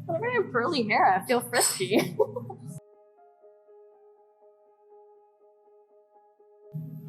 Whenever I have curly hair, I feel frisky.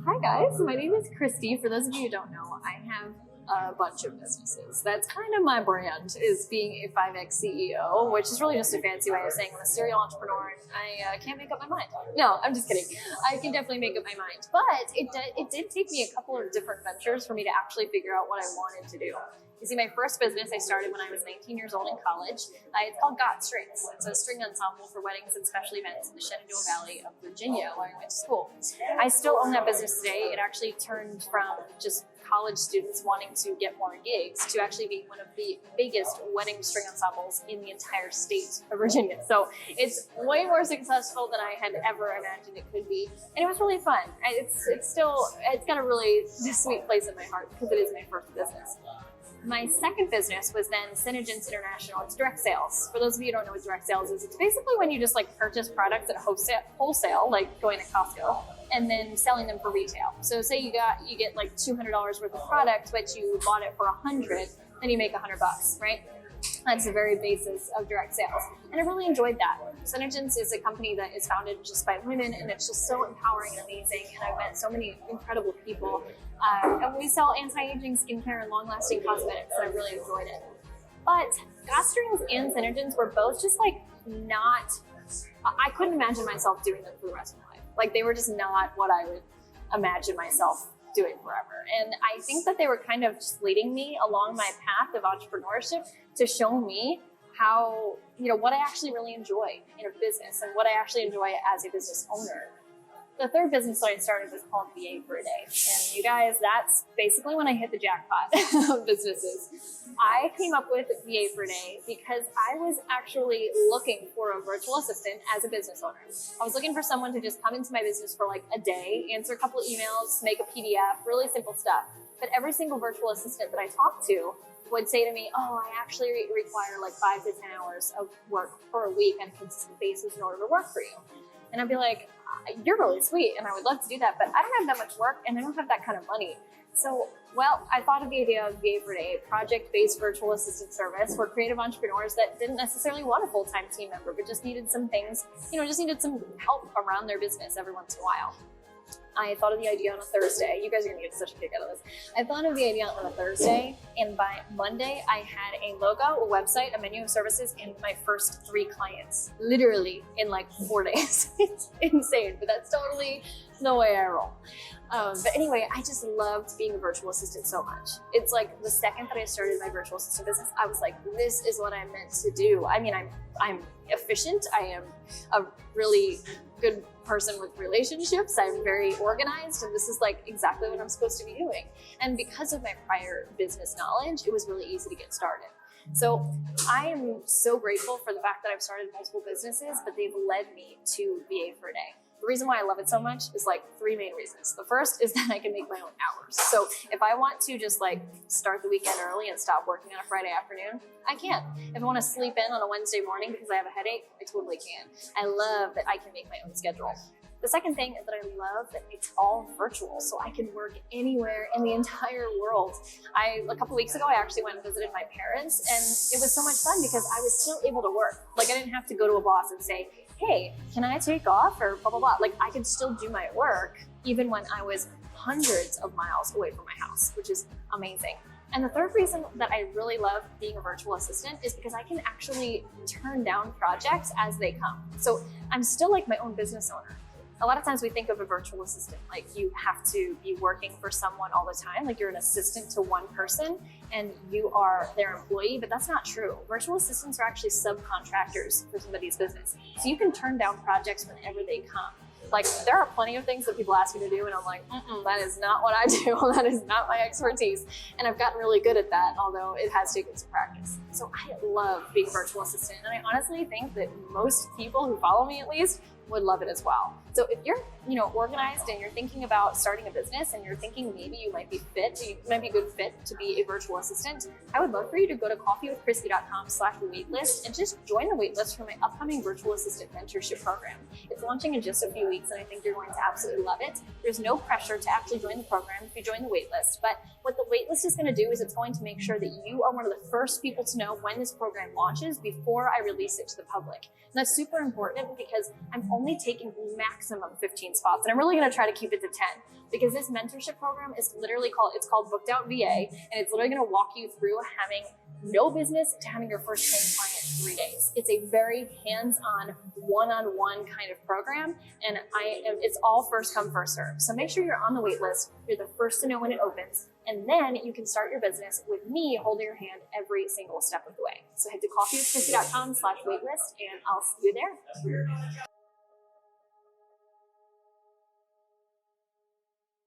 Hi guys, my name is Christy. For those of you who don't know, I have a bunch of businesses. That's kind of my brand, is being a 5X CEO, which is really just a fancy way of saying I'm a serial entrepreneur and I can't make up my mind. No, I'm just kidding. I can definitely make up my mind. But it did take me a couple of different ventures for me to actually figure out what I wanted to do. You see, my first business I started when I was 19 years old in college. It's called Got Strings. It's a string ensemble for weddings and special events in the Shenandoah Valley of Virginia, where I went to school. I still own that business today. It actually turned from just college students wanting to get more gigs to actually being one of the biggest wedding string ensembles in the entire state of Virginia. So it's way more successful than I had ever imagined it could be. And it was really fun. It's got a really sweet place in my heart because it is my first business. My second business was then Synergens International. It's direct sales. For those of you who don't know what direct sales is, it's basically when you just like purchase products at wholesale, like going to Costco, and then selling them for retail. So say you get like $200 worth of product, but you bought it for $100, then you make $100, right? That's the very basis of direct sales. And I really enjoyed that. Synergens is a company that is founded just by women, and it's just so empowering and amazing. And I've met so many incredible people. And we sell anti-aging skincare and long-lasting cosmetics, and I really enjoyed it. But Got Strings and Synergens were both just like I couldn't imagine myself doing them for the rest of my life. Like they were just not what I would imagine myself doing forever. And I think that they were kind of just leading me along my path of entrepreneurship to show me how, what I actually really enjoy in a business and what I actually enjoy as a business owner. The third business that I started was called VA for a Day. And you guys, that's basically when I hit the jackpot of businesses. I came up with VA for a Day because I was actually looking for a virtual assistant as a business owner. I was looking for someone to just come into my business for like a day, answer a couple of emails, make a PDF, really simple stuff. But every single virtual assistant that I talked to would say to me, oh, I actually require like 5 to 10 hours of work per week on a consistent basis in order to work for you. And I'd be like, you're really sweet, and I would love to do that, but I don't have that much work, and I don't have that kind of money. So, well, I thought of the idea of VA for a Day, a project-based virtual assistant service for creative entrepreneurs that didn't necessarily want a full-time team member, but just needed some things, just needed some help around their business every once in a while. I thought of the idea on a Thursday. You guys are gonna get such a kick out of this. I thought of the idea on a Thursday, and by Monday, I had a logo, a website, a menu of services, and my first 3 clients, literally in like 4 days. It's insane, but that's totally the way I roll. But anyway, I just loved being a virtual assistant so much. It's like the second that I started my virtual assistant business, I was like, this is what I'm meant to do. I mean, I'm efficient. I am a really good person with relationships. I'm very organized, and this is like exactly what I'm supposed to be doing. And because of my prior business knowledge, it was really easy to get started. So I am so grateful for the fact that I've started multiple businesses, but they've led me to VA for a Day. The reason why I love it so much is like 3 main reasons. The first is that I can make my own hours. So if I want to just like start the weekend early and stop working on a Friday afternoon, I can. If I want to sleep in on a Wednesday morning because I have a headache, I totally can. I love that I can make my own schedule. The second thing is that I love that it's all virtual, so I can work anywhere in the entire world. A couple weeks ago, I actually went and visited my parents, and it was so much fun because I was still able to work. Like I didn't have to go to a boss and say, hey, can I take off or blah, blah, blah. Like I could still do my work even when I was hundreds of miles away from my house, which is amazing. And the third reason that I really love being a virtual assistant is because I can actually turn down projects as they come. So I'm still like my own business owner. A lot of times we think of a virtual assistant like you have to be working for someone all the time, like you're an assistant to one person and you are their employee, but that's not true. Virtual assistants are actually subcontractors for somebody's business. So you can turn down projects whenever they come. Like there are plenty of things that people ask me to do and I'm like, that is not what I do. That is not my expertise. And I've gotten really good at that, although it has taken some practice. So I love being a virtual assistant. And I honestly think that most people who follow me at least would love it as well. So if you're, organized and you're thinking about starting a business and you're thinking maybe you might be a good fit to be a virtual assistant, I would love for you to go to coffeewithchristy.com/waitlist and just join the waitlist for my upcoming virtual assistant mentorship program. It's launching in just a few weeks and I think you're going to absolutely love it. There's no pressure to actually join the program if you join the waitlist, but what the waitlist is going to do is it's going to make sure that you are one of the first people to know when this program launches before I release it to the public. And that's super important because I'm only taking maximum 15 spots and I'm really going to try to keep it to 10 because this mentorship program is literally called Booked Out VA, and it's literally going to walk you through having no business to having your first paying client in 3 days. It's a very hands-on, one-on-one kind of program, and it's all first come, first serve. So make sure you're on the wait list. You're the first to know when it opens, and then you can start your business with me holding your hand every single step of the way. So head to coffeewithchristy.com/waitlist, and I'll see you there.